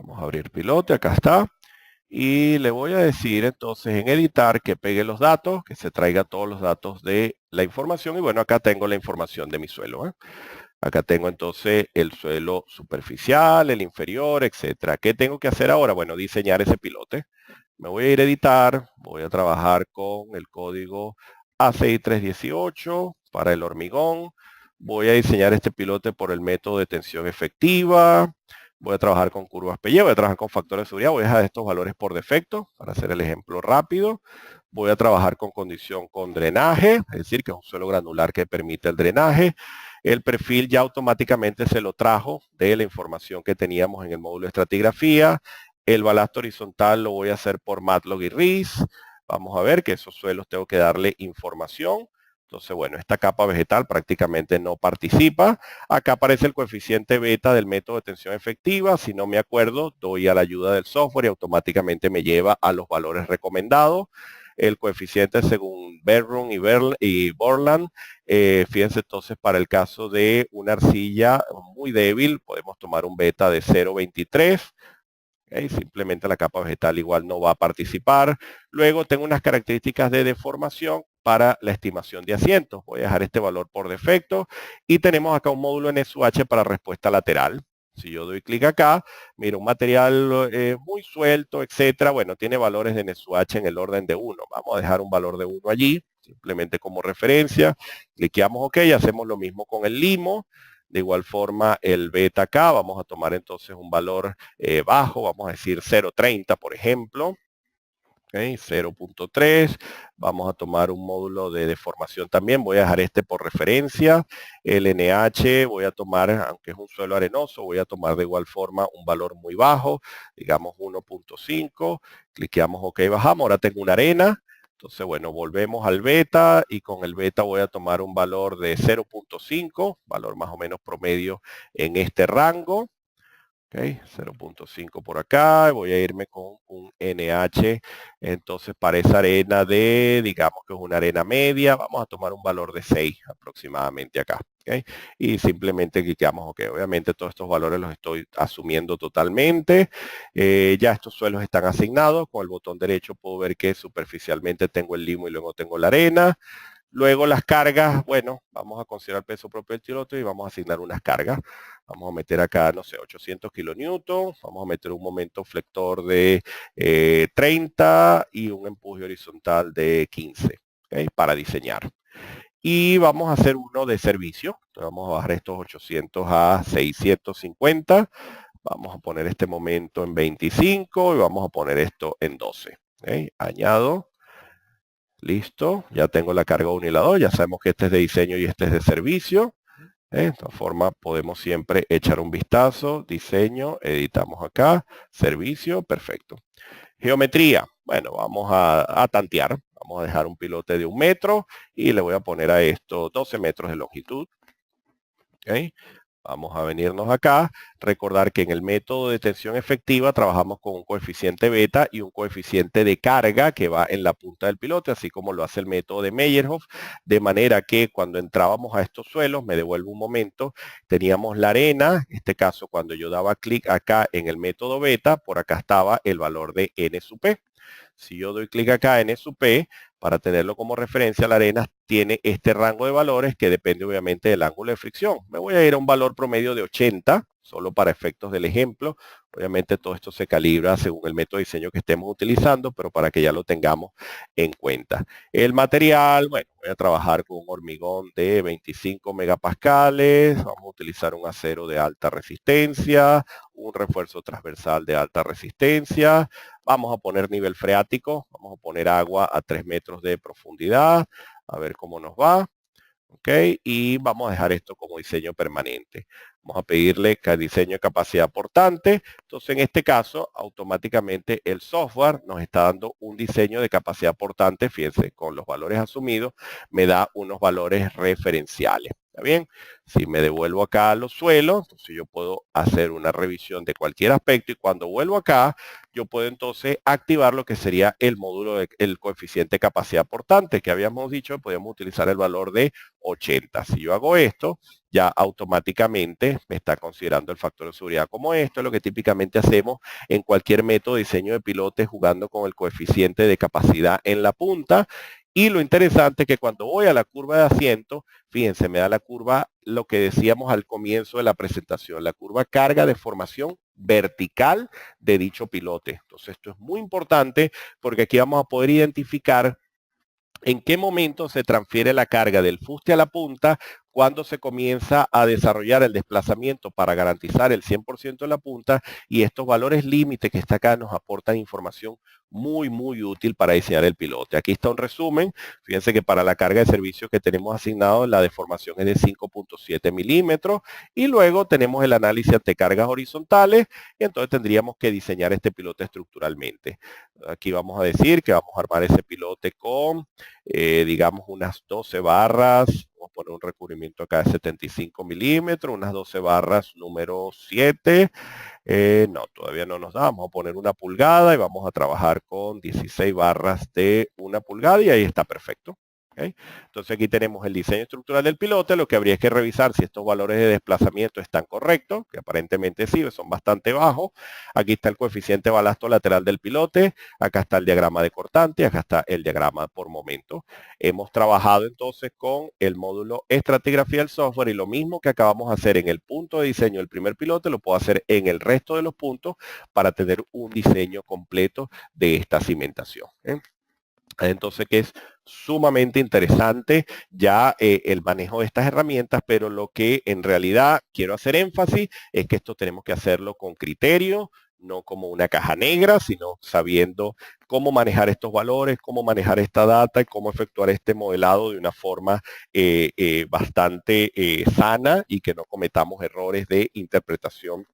Vamos a abrir pilote, acá está. Y le voy a decir entonces en editar que pegue los datos, que se traiga todos los datos de la información. Y bueno, acá tengo la información de mi suelo. Acá tengo entonces el suelo superficial, el inferior, etcétera. ¿Qué tengo que hacer ahora? Bueno, diseñar ese pilote. Me voy a ir a editar, voy a trabajar con el código ACI 318 para el hormigón. Voy a diseñar este pilote por el método de tensión efectiva. Voy a trabajar con curvas PY, voy a trabajar con factores de seguridad. Voy a dejar estos valores por defecto para hacer el ejemplo rápido. Voy a trabajar con condición con drenaje, es decir, que es un suelo granular que permite el drenaje. El perfil ya automáticamente se lo trajo de la información que teníamos en el módulo de estratigrafía. El balasto horizontal lo voy a hacer por MATLAB y RIS. Vamos a ver que esos suelos tengo que darle información. Entonces, bueno, esta capa vegetal prácticamente no participa. Acá aparece el coeficiente beta del método de tensión efectiva. Si no me acuerdo, doy a la ayuda del software y automáticamente me lleva a los valores recomendados. El coeficiente según Berrum y Borland. Fíjense entonces, para el caso de una arcilla muy débil, podemos tomar un beta de 0.23. Okay, simplemente la capa vegetal igual no va a participar. Luego tengo unas características de deformación para la estimación de asientos. Voy a dejar este valor por defecto. Y tenemos acá un módulo en SUH para respuesta lateral. Si yo doy clic acá, mira, un material muy suelto, etcétera. Bueno, tiene valores de NSUH en el orden de 1. Vamos a dejar un valor de 1 allí, simplemente como referencia. Cliqueamos OK, hacemos lo mismo con el limo. De igual forma, el beta acá, vamos a tomar entonces un valor bajo, vamos a decir 0.30, por ejemplo. Okay, 0.3. Vamos a tomar un módulo de deformación también. Voy a dejar este por referencia. El NH voy a tomar, aunque es un suelo arenoso, voy a tomar de igual forma un valor muy bajo, digamos 1.5. Cliqueamos OK, bajamos. Ahora tengo una arena. Entonces, bueno, volvemos al beta y con el beta voy a tomar un valor de 0.5, valor más o menos promedio en este rango. Ok, 0.5 por acá, voy a irme con un NH, entonces para esa arena digamos que es una arena media, vamos a tomar un valor de 6 aproximadamente acá. Okay, y simplemente cliqueamos OK. Obviamente todos estos valores los estoy asumiendo totalmente. Ya estos suelos están asignados. Con el botón derecho puedo ver que superficialmente tengo el limo y luego tengo la arena. Luego las cargas, bueno, vamos a considerar el peso propio del piloto y vamos a asignar unas cargas. Vamos a meter acá, no sé, 800 kilonewtons. Vamos a meter un momento flector de 30 y un empuje horizontal de 15, ¿okay? Para diseñar. Y vamos a hacer uno de servicio. Entonces vamos a bajar estos 800 a 650. Vamos a poner este momento en 25 y vamos a poner esto en 12. ¿Okay? Añado. Listo, ya tengo la carga 1 y la 2, ya sabemos que este es de diseño y este es de servicio. De esta forma podemos siempre echar un vistazo, diseño, editamos acá, servicio, perfecto. Geometría, bueno, vamos a tantear, vamos a dejar un pilote de 1 metro y le voy a poner a esto 12 metros de longitud. ¿Okay? Vamos a venirnos acá, recordar que en el método de tensión efectiva trabajamos con un coeficiente beta y un coeficiente de carga que va en la punta del pilote, así como lo hace el método de Meyerhof, de manera que cuando entrábamos a estos suelos, me devuelvo un momento, teníamos la arena, en este caso cuando yo daba clic acá en el método beta, por acá estaba el valor de N sub P. Si yo doy clic acá en SUP, para tenerlo como referencia, la arena tiene este rango de valores que depende obviamente del ángulo de fricción. Me voy a ir a un valor promedio de 80, solo para efectos del ejemplo. Obviamente todo esto se calibra según el método de diseño que estemos utilizando, pero para que ya lo tengamos en cuenta. El material, bueno, voy a trabajar con un hormigón de 25 megapascales. Vamos a utilizar un acero de alta resistencia, un refuerzo transversal de alta resistencia. Vamos a poner nivel freático, vamos a poner agua a 3 metros de profundidad, a ver cómo nos va. ¿Ok? Y vamos a dejar esto como diseño permanente. Vamos a pedirle diseño de capacidad portante. Entonces, en este caso, automáticamente el software nos está dando un diseño de capacidad portante. Fíjense, con los valores asumidos, me da unos valores referenciales. ¿Está bien? Si me devuelvo acá a los suelos, entonces yo puedo hacer una revisión de cualquier aspecto y cuando vuelvo acá, yo puedo entonces activar lo que sería el módulo del coeficiente de capacidad portante, que habíamos dicho que podíamos utilizar el valor de 80. Si yo hago esto, ya automáticamente me está considerando el factor de seguridad como esto, es lo que típicamente hacemos en cualquier método de diseño de pilotes jugando con el coeficiente de capacidad en la punta. Y lo interesante es que cuando voy a la curva de asiento, fíjense, me da la curva, lo que decíamos al comienzo de la presentación, la curva carga de formación vertical de dicho pilote. Entonces esto es muy importante porque aquí vamos a poder identificar en qué momento se transfiere la carga del fuste a la punta, cuando se comienza a desarrollar el desplazamiento para garantizar el 100% de la punta, y estos valores límite que está acá nos aportan información muy útil para diseñar el pilote. Aquí está un resumen. Fíjense que para la carga de servicio que tenemos asignado, la deformación es de 5.7 milímetros y luego tenemos el análisis ante cargas horizontales y entonces tendríamos que diseñar este pilote estructuralmente. Aquí vamos a decir que vamos a armar ese pilote con digamos unas 12 barras, vamos a poner un recubrimiento acá de 75 milímetros, unas 12 barras número 7, no, todavía no nos da, vamos a poner 1 pulgada y vamos a trabajar con 16 barras de 1 pulgada y ahí está perfecto. ¿Okay? Entonces aquí tenemos el diseño estructural del pilote, lo que habría es que revisar si estos valores de desplazamiento están correctos, que aparentemente sí, son bastante bajos. Aquí está el coeficiente de balasto lateral del pilote, acá está el diagrama de cortante, acá está el diagrama por momento. Hemos trabajado entonces con el módulo estratigrafía del software y lo mismo que acabamos de hacer en el punto de diseño del primer pilote, lo puedo hacer en el resto de los puntos para tener un diseño completo de esta cimentación. Entonces, que es sumamente interesante ya el manejo de estas herramientas, pero lo que en realidad quiero hacer énfasis es que esto tenemos que hacerlo con criterio, no como una caja negra, sino sabiendo cómo manejar estos valores, cómo manejar esta data y cómo efectuar este modelado de una forma bastante sana y que no cometamos errores de interpretación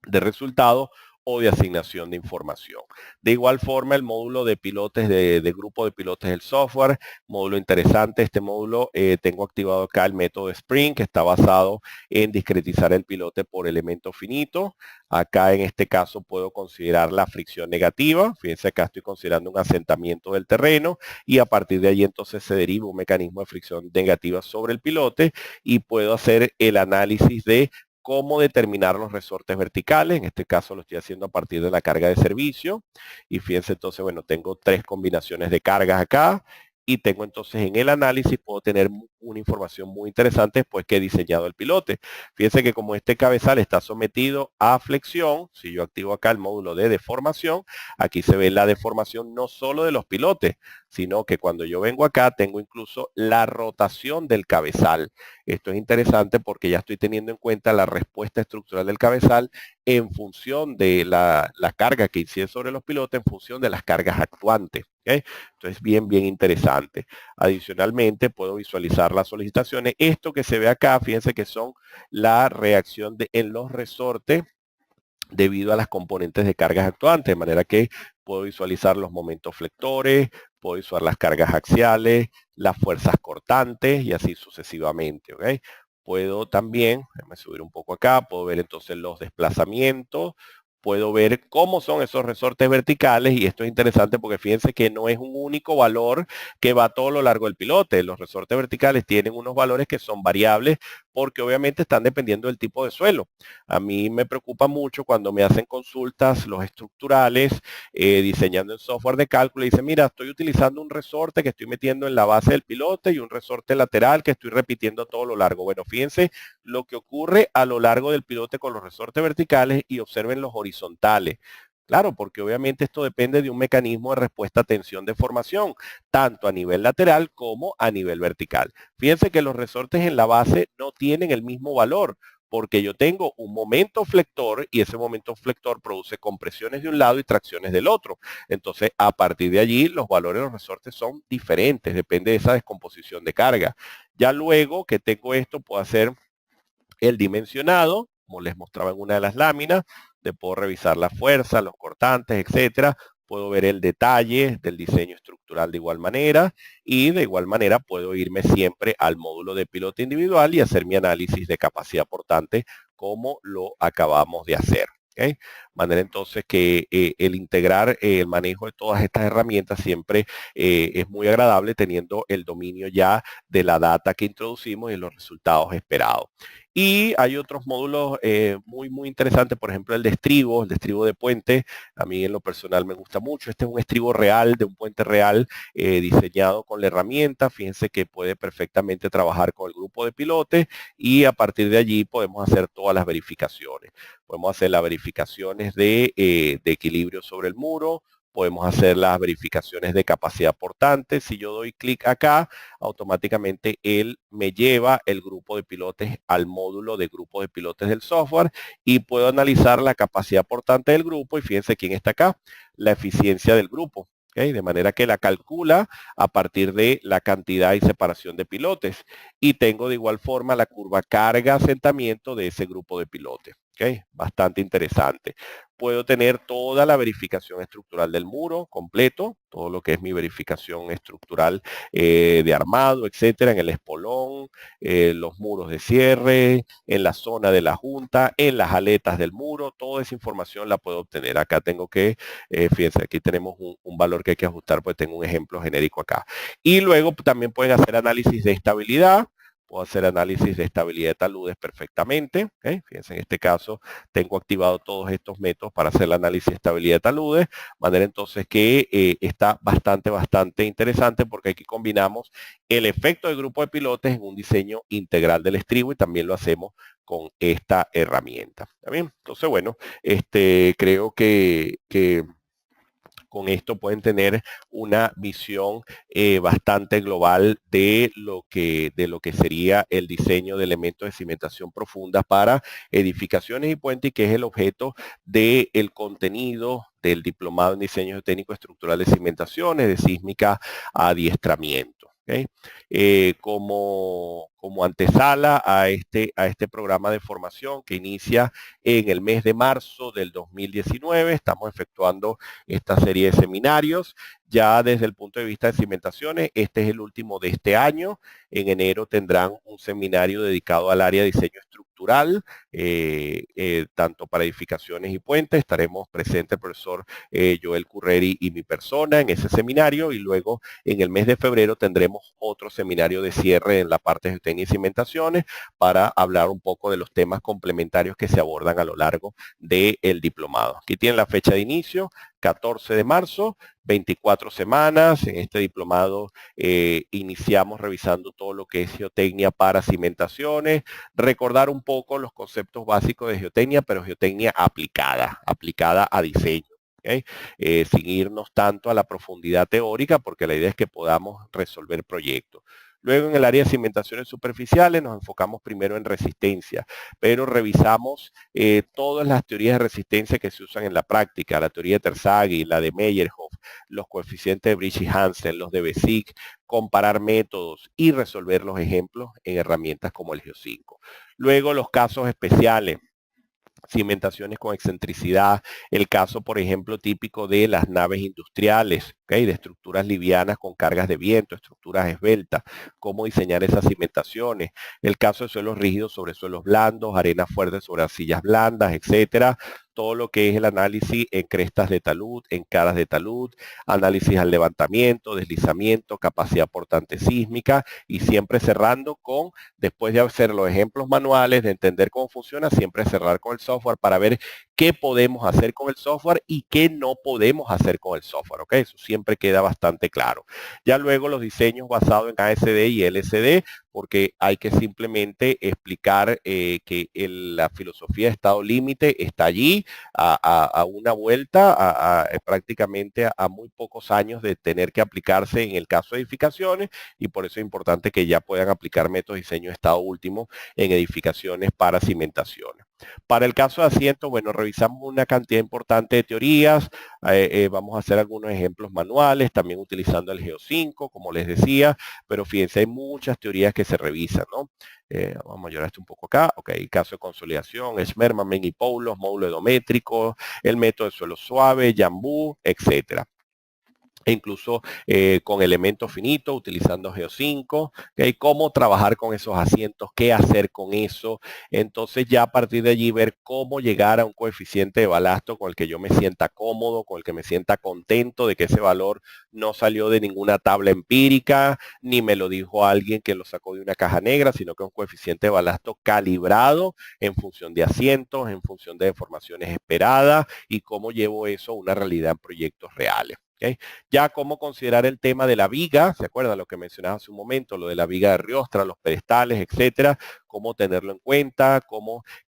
de resultados o de asignación de información. De igual forma, el módulo de pilotes, de grupo de pilotes del software, módulo interesante. Este módulo tengo activado acá el método Spring, que está basado en discretizar el pilote por elemento finito. Acá en este caso puedo considerar la fricción negativa. Fíjense acá estoy considerando un asentamiento del terreno y a partir de ahí entonces se deriva un mecanismo de fricción negativa sobre el pilote y puedo hacer el análisis de cómo determinar los resortes verticales. En este caso lo estoy haciendo a partir de la carga de servicio. Y fíjense entonces, bueno, tengo 3 combinaciones de cargas acá. Y tengo entonces en el análisis, puedo tener una información muy interesante después que he diseñado el pilote. Fíjense que como este cabezal está sometido a flexión, si yo activo acá el módulo de deformación, aquí se ve la deformación no solo de los pilotes, sino que cuando yo vengo acá tengo incluso la rotación del cabezal. Esto es interesante porque ya estoy teniendo en cuenta la respuesta estructural del cabezal en función de la carga que incide sobre los pilotes, en función de las cargas actuantes. ¿Okay? Entonces, bien interesante. Adicionalmente, puedo visualizar las solicitaciones. Esto que se ve acá, fíjense que son la reacción en los resortes debido a las componentes de cargas actuantes, de manera que puedo visualizar los momentos flectores, puedo visualizar las cargas axiales, las fuerzas cortantes y así sucesivamente. ¿Okay? Puedo también, déjame subir un poco acá, puedo ver entonces los desplazamientos, puedo ver cómo son esos resortes verticales y esto es interesante porque fíjense que no es un único valor que va a todo lo largo del pilote. Los resortes verticales tienen unos valores que son variables porque obviamente están dependiendo del tipo de suelo. A mí me preocupa mucho cuando me hacen consultas los estructurales diseñando en software de cálculo y dicen, mira, estoy utilizando un resorte que estoy metiendo en la base del pilote y un resorte lateral que estoy repitiendo a todo lo largo. Bueno, fíjense lo que ocurre a lo largo del pilote con los resortes verticales y observen los horizontales. Claro, porque obviamente esto depende de un mecanismo de respuesta a tensión de formación, tanto a nivel lateral como a nivel vertical. Fíjense que los resortes en la base no tienen el mismo valor, porque yo tengo un momento flector y ese momento flector produce compresiones de un lado y tracciones del otro. Entonces, a partir de allí, los valores de los resortes son diferentes, depende de esa descomposición de carga. Ya luego que tengo esto, puedo hacer el dimensionado, como les mostraba en una de las láminas, de puedo revisar la fuerza, los cortantes, etcétera. puedo ver el detalle del diseño estructural de igual manera y de igual manera puedo irme siempre al módulo de piloto individual y hacer mi análisis de capacidad portante como lo acabamos de hacer. ¿Okay? De manera entonces que el integrar el manejo de todas estas herramientas siempre es muy agradable teniendo el dominio ya de la data que introducimos y los resultados esperados. Y hay otros módulos muy interesantes, por ejemplo el de estribo de puente. A mí en lo personal me gusta mucho. Este es un estribo real, de un puente real, diseñado con la herramienta. Fíjense que puede perfectamente trabajar con el grupo de pilotes y a partir de allí podemos hacer todas las verificaciones. Podemos hacer las verificaciones de equilibrio sobre el muro, podemos hacer las verificaciones de capacidad portante. Si yo doy clic acá, automáticamente él me lleva el grupo de pilotes al módulo de grupo de pilotes del software y puedo analizar la capacidad portante del grupo y fíjense quién está acá, la eficiencia del grupo. ¿Okay? De manera que la calcula a partir de la cantidad y separación de pilotes. Y tengo de igual forma la curva carga-asentamiento de ese grupo de pilotes. ¿Okay? Bastante interesante. Puedo tener toda la verificación estructural del muro completo, todo lo que es mi verificación estructural de armado, etcétera, en el espolón, los muros de cierre, en la zona de la junta, en las aletas del muro, toda esa información la puedo obtener. Acá tengo que, fíjense, aquí tenemos un valor que hay que ajustar, pues tengo un ejemplo genérico acá. Y luego también pueden hacer análisis de estabilidad. Puedo hacer análisis de estabilidad de taludes perfectamente. ¿Okay? Fíjense, en este caso tengo activado todos estos métodos para hacer el análisis de estabilidad de taludes. De manera entonces que está bastante interesante porque aquí combinamos el efecto del grupo de pilotes en un diseño integral del estribo y también lo hacemos con esta herramienta. ¿Está bien? Entonces, bueno, creo que con esto pueden tener una visión bastante global de lo que sería el diseño de elementos de cimentación profunda para edificaciones y puentes, que es el objeto del contenido del diplomado en diseño técnico estructural de cimentaciones, de sísmica adiestramiento. ¿Okay? Como antesala a este programa de formación que inicia en el mes de marzo del 2019, estamos efectuando esta serie de seminarios. Ya desde el punto de vista de cimentaciones, este es el último de este año. En enero tendrán un seminario dedicado al área de diseño estructural, tanto para edificaciones y puentes. Estaremos presentes el profesor Joel Curreri y mi persona en ese seminario y luego en el mes de febrero tendremos otro seminario de cierre en la parte de geotecnia y cimentaciones para hablar un poco de los temas complementarios que se abordan a lo largo del diplomado. Aquí tienen la fecha de inicio, 14 de marzo, 24 semanas. En este diplomado iniciamos revisando todo lo que es geotecnia para cimentaciones, recordar un poco los conceptos básicos de geotecnia, pero geotecnia aplicada a diseño. ¿Okay? Sin irnos tanto a la profundidad teórica, porque la idea es que podamos resolver proyectos. Luego en el área de cimentaciones superficiales nos enfocamos primero en resistencia, pero revisamos todas las teorías de resistencia que se usan en la práctica, la teoría de Terzaghi, la de Meyerhoff, los coeficientes de Brich y Hansen, los de Besic, comparar métodos y resolver los ejemplos en herramientas como el Geo5. Luego los casos especiales, cimentaciones con excentricidad, el caso, por ejemplo, típico de las naves industriales, ¿okay? De estructuras livianas con cargas de viento, estructuras esbeltas, cómo diseñar esas cimentaciones, el caso de suelos rígidos sobre suelos blandos, arenas fuertes sobre arcillas blandas, etcétera, todo lo que es el análisis en crestas de talud, en caras de talud, análisis al levantamiento, deslizamiento, capacidad portante sísmica y siempre cerrando con, después de hacer los ejemplos manuales, de entender cómo funciona, siempre cerrar con el software para ver qué podemos hacer con el software y qué no podemos hacer con el software. ¿Okay? Eso siempre queda bastante claro. Ya luego los diseños basados en ASD y LSD, porque hay que simplemente explicar que la filosofía de estado límite está allí a una vuelta, prácticamente a muy pocos años de tener que aplicarse en el caso de edificaciones y por eso es importante que ya puedan aplicar métodos de diseño de estado último en edificaciones para cimentaciones. Para el caso de asientos, bueno, revisamos una cantidad importante de teorías, vamos a hacer algunos ejemplos manuales, también utilizando el Geo5, como les decía, pero fíjense, hay muchas teorías que se revisan, ¿no? Vamos a llorar esto un poco acá. Ok, caso de consolidación, Schmermann y Poulos, módulo edométrico, el método de suelo suave, Jambú, etcétera. E incluso con elementos finitos, utilizando Geo5, ¿okay? Cómo trabajar con esos asientos, qué hacer con eso. Entonces ya a partir de allí ver cómo llegar a un coeficiente de balasto con el que yo me sienta cómodo, con el que me sienta contento de que ese valor no salió de ninguna tabla empírica, ni me lo dijo alguien que lo sacó de una caja negra, sino que es un coeficiente de balasto calibrado en función de asientos, en función de deformaciones esperadas y cómo llevo eso a una realidad en proyectos reales. ¿Okay? Ya cómo considerar el tema de la viga, ¿se acuerdan lo que mencionaba hace un momento? Lo de la viga de Riostra, los pedestales, etcétera, cómo tenerlo en cuenta,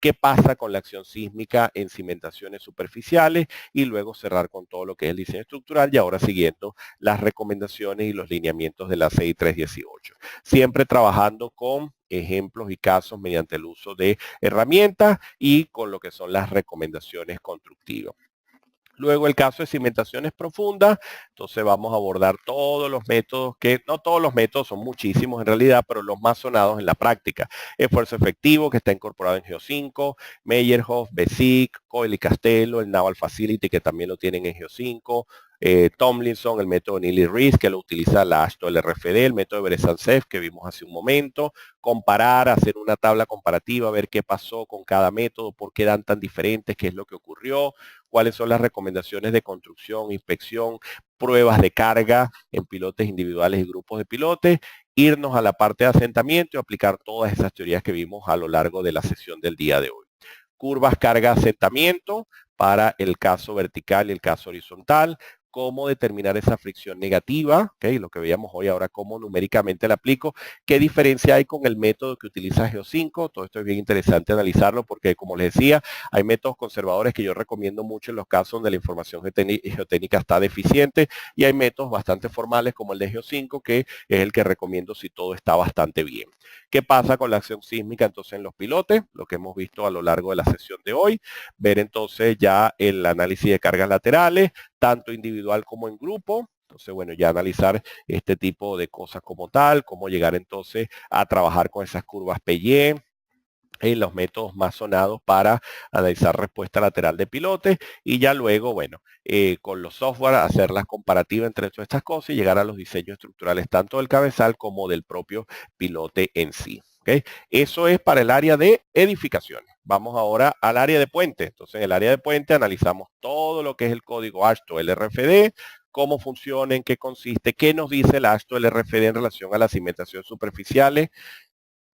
qué pasa con la acción sísmica en cimentaciones superficiales y luego cerrar con todo lo que es el diseño estructural y ahora siguiendo las recomendaciones y los lineamientos de la CI 318. Siempre trabajando con ejemplos y casos mediante el uso de herramientas y con lo que son las recomendaciones constructivas. Luego el caso de cimentaciones profundas, entonces vamos a abordar todos los métodos, que no todos los métodos, son muchísimos en realidad, pero los más sonados en la práctica. Esfuerzo efectivo, que está incorporado en Geo5, Meyerhoff, Besic, Coyle y Castello, el Naval Facility, que también lo tienen en Geo5, Tomlinson, el método Neely Rees, que lo utiliza la AASHTO LRFD, el método de Berezansev, que vimos hace un momento, comparar, hacer una tabla comparativa, ver qué pasó con cada método, por qué dan tan diferentes, qué es lo que ocurrió, cuáles son las recomendaciones de construcción, inspección, pruebas de carga en pilotes individuales y grupos de pilotes, irnos a la parte de asentamiento y aplicar todas esas teorías que vimos a lo largo de la sesión del día de hoy. Curvas carga asentamiento para el caso vertical y el caso horizontal, cómo determinar esa fricción negativa, ¿okay? Lo que veíamos hoy ahora, cómo numéricamente la aplico, qué diferencia hay con el método que utiliza Geo5, todo esto es bien interesante analizarlo porque como les decía, hay métodos conservadores que yo recomiendo mucho en los casos donde la información geotécnica está deficiente y hay métodos bastante formales como el de Geo5 que es el que recomiendo si todo está bastante bien. ¿Qué pasa con la acción sísmica entonces en los pilotes? Lo que hemos visto a lo largo de la sesión de hoy, ver entonces ya el análisis de cargas laterales, tanto individual como en grupo. Entonces, bueno, ya analizar este tipo de cosas como tal, cómo llegar entonces a trabajar con esas curvas PY, en los métodos más sonados para analizar respuesta lateral de pilotes y ya luego, bueno, con los software hacer las comparativas entre todas estas cosas y llegar a los diseños estructurales tanto del cabezal como del propio pilote en sí. ¿Okay? Eso es para el área de edificaciones. Vamos ahora al área de puente. Entonces, en el área de puente analizamos todo lo que es el código AASHTO LRFD, cómo funciona, en qué consiste, qué nos dice el AASHTO LRFD en relación a las cimentaciones superficiales.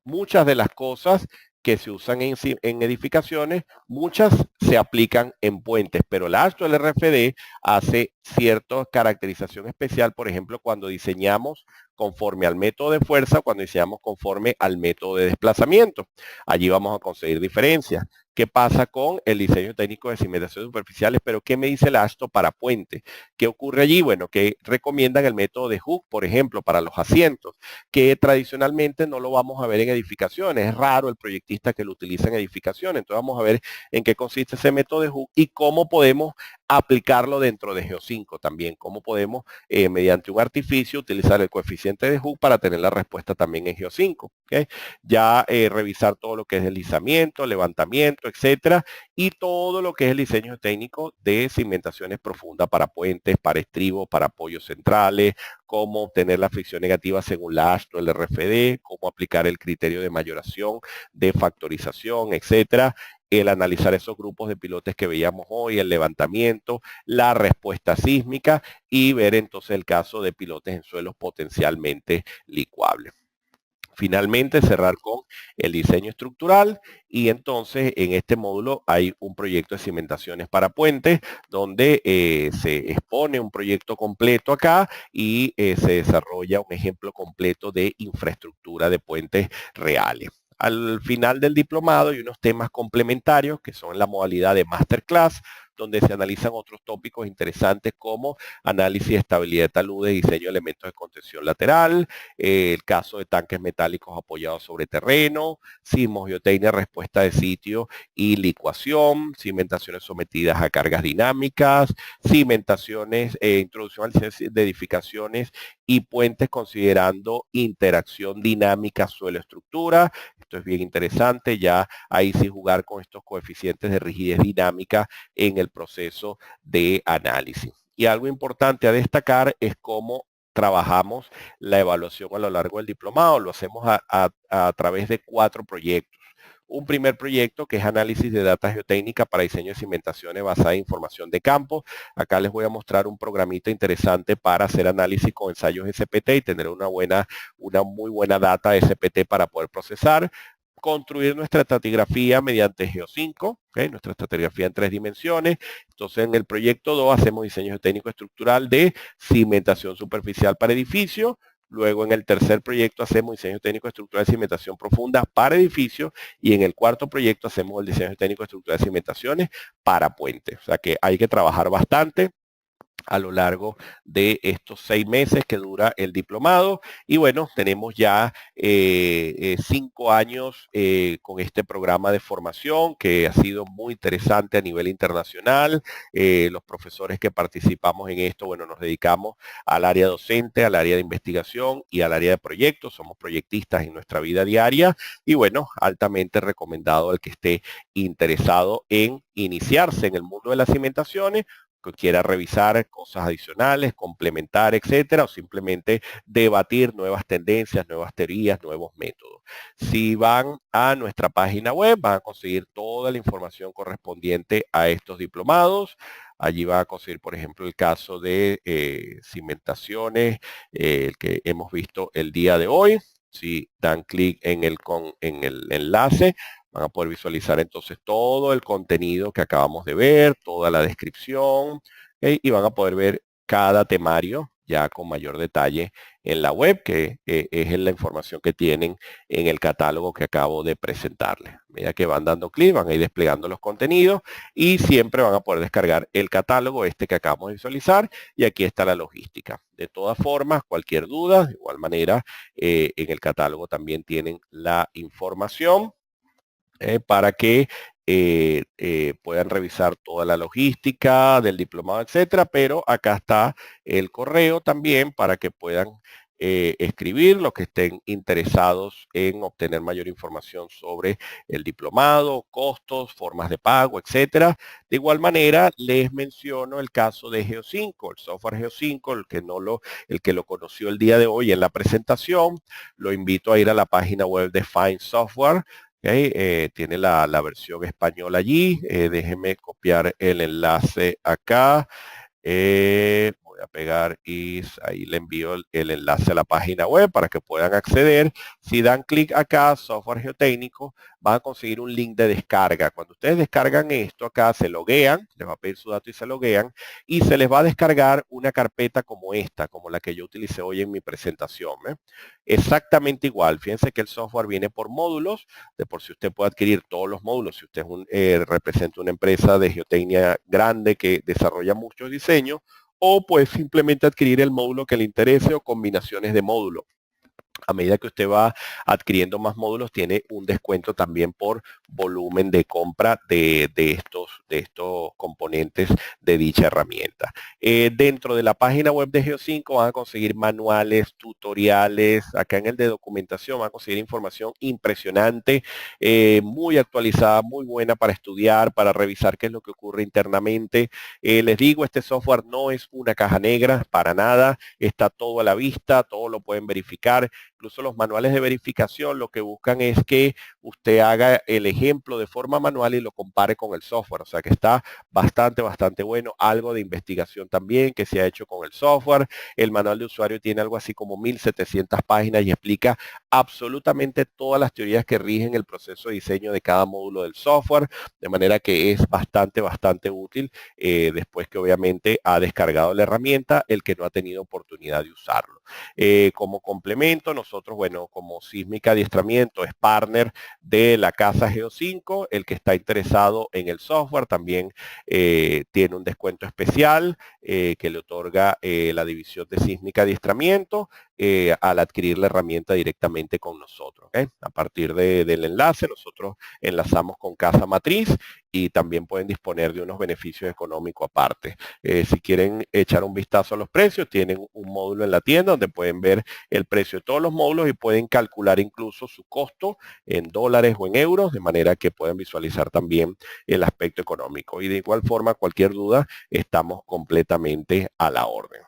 Muchas de las cosas que se usan en edificaciones, muchas se aplican en puentes, pero el AASHTO LRFD hace cierta caracterización especial, por ejemplo, cuando diseñamos conforme al método de fuerza, cuando diseñamos conforme al método de desplazamiento. Allí vamos a conseguir diferencias. ¿Qué pasa con el diseño técnico de cimentaciones superficiales? Pero ¿qué me dice el AASHTO para puente? ¿Qué ocurre allí? Bueno, que recomiendan el método de Hooke, por ejemplo, para los asientos, que tradicionalmente no lo vamos a ver en edificaciones. Es raro el proyectista que lo utiliza en edificaciones. Entonces vamos a ver en qué consiste ese método de Hooke y cómo podemos aplicarlo dentro de Geo5 también, cómo podemos mediante un artificio utilizar el coeficiente de Hooke para tener la respuesta también en Geo5. ¿Okay? Ya revisar todo lo que es deslizamiento, levantamiento, etcétera, y todo lo que es el diseño técnico de cimentaciones profundas para puentes, para estribos, para apoyos centrales, cómo obtener la fricción negativa según la AASHTO, el RFD, cómo aplicar el criterio de mayoración, de factorización, etcétera, el analizar esos grupos de pilotes que veíamos hoy, el levantamiento, la respuesta sísmica y ver entonces el caso de pilotes en suelos potencialmente licuables. Finalmente cerrar con el diseño estructural y entonces en este módulo hay un proyecto de cimentaciones para puentes donde se expone un proyecto completo acá y se desarrolla un ejemplo completo de infraestructura de puentes reales. Al final del diplomado hay unos temas complementarios que son la modalidad de masterclass, donde se analizan otros tópicos interesantes como análisis de estabilidad de taludes, diseño de elementos de contención lateral, el caso de tanques metálicos apoyados sobre terreno, sismos, geotecnia, respuesta de sitio y licuación, cimentaciones sometidas a cargas dinámicas, cimentaciones, introducción al diseño de edificaciones y puentes considerando interacción dinámica suelo-estructura. Esto es bien interesante, ya ahí sí jugar con estos coeficientes de rigidez dinámica en el proceso de análisis. Y algo importante a destacar es cómo trabajamos la evaluación a lo largo del diplomado. Lo hacemos a través de 4 proyectos. Un primer proyecto que es análisis de data geotécnica para diseño de cimentaciones basada en información de campo. Acá les voy a mostrar un programita interesante para hacer análisis con ensayos SPT y tener una muy buena data SPT para poder procesar. Construir nuestra estratigrafía mediante Geo5, ¿okay? Nuestra estratigrafía en 3 dimensiones. Entonces, en el proyecto 2 hacemos diseño técnico estructural de cimentación superficial para edificios. Luego, en el tercer proyecto hacemos diseño técnico estructural de cimentación profunda para edificios. Y en el cuarto proyecto hacemos el diseño técnico estructural de cimentaciones para puentes. O sea que hay que trabajar bastante a lo largo de estos 6 meses que dura el diplomado. Y bueno, tenemos ya 5 años con este programa de formación que ha sido muy interesante a nivel internacional. Los profesores que participamos en esto, bueno, nos dedicamos al área docente, al área de investigación y al área de proyectos. Somos proyectistas en nuestra vida diaria y bueno, altamente recomendado al que esté interesado en iniciarse en el mundo de las cimentaciones, que quiera revisar cosas adicionales, complementar, etcétera, o simplemente debatir nuevas tendencias, nuevas teorías, nuevos métodos. Si van a nuestra página web, van a conseguir toda la información correspondiente a estos diplomados. Allí van a conseguir, por ejemplo, el caso de cimentaciones, el que hemos visto el día de hoy. Si dan clic en el enlace, van a poder visualizar entonces todo el contenido que acabamos de ver, toda la descripción, ¿okay? Y van a poder ver cada temario ya con mayor detalle en la web, que es la información que tienen en el catálogo que acabo de presentarles. A medida que van dando clic, van a ir desplegando los contenidos y siempre van a poder descargar el catálogo este que acabamos de visualizar y aquí está la logística. De todas formas, cualquier duda, de igual manera, en el catálogo también tienen la información para que puedan revisar toda la logística del diplomado, etcétera, pero acá está el correo también para que puedan escribir los que estén interesados en obtener mayor información sobre el diplomado, costos, formas de pago, etcétera. De igual manera, les menciono el caso de Geo5, el software Geo5, el que lo conoció el día de hoy en la presentación. Lo invito a ir a la página web de Find Software. Okay, tiene la versión española allí. Déjenme copiar el enlace acá. Voy a pegar y ahí le envío el enlace a la página web para que puedan acceder. Si dan clic acá, software geotécnico, van a conseguir un link de descarga. Cuando ustedes descargan esto acá, se loguean, les va a pedir su dato y se loguean, y se les va a descargar una carpeta como esta, como la que yo utilicé hoy en mi presentación. Exactamente igual. Fíjense que el software viene por módulos, de por si usted puede adquirir todos los módulos, si usted representa una empresa de geotecnia grande que desarrolla muchos diseños, o puede simplemente adquirir el módulo que le interese o combinaciones de módulos. A medida que usted va adquiriendo más módulos, tiene un descuento también por volumen de compra de estos componentes de dicha herramienta. Dentro de la página web de Geo5 van a conseguir manuales, tutoriales. Acá en el de documentación van a conseguir información impresionante, muy actualizada, muy buena para estudiar, para revisar qué es lo que ocurre internamente. Les digo, este software no es una caja negra para nada. Está todo a la vista, todo lo pueden verificar. Incluso los manuales de verificación lo que buscan es que usted haga el ejemplo de forma manual y lo compare con el software. O sea que está bastante bueno. Algo de investigación también que se ha hecho con el software. El manual de usuario tiene algo así como 1700 páginas y explica absolutamente todas las teorías que rigen el proceso de diseño de cada módulo del software. De manera que es bastante útil después que obviamente ha descargado la herramienta el que no ha tenido oportunidad de usarlo. Como complemento, adiestramiento. Nosotros, bueno, como Sísmica Adiestramiento es partner de la casa Geo5, el que está interesado en el software también tiene un descuento especial que le otorga la división de Sísmica Adiestramiento al adquirir la herramienta directamente con nosotros. ¿Okay? A partir del enlace, nosotros enlazamos con Casa Matriz y también pueden disponer de unos beneficios económicos aparte. Si quieren echar un vistazo a los precios, tienen un módulo en la tienda donde pueden ver el precio de todos los módulos y pueden calcular incluso su costo en dólares o en euros, de manera que puedan visualizar también el aspecto económico. Y de igual forma, cualquier duda, estamos completamente a la orden.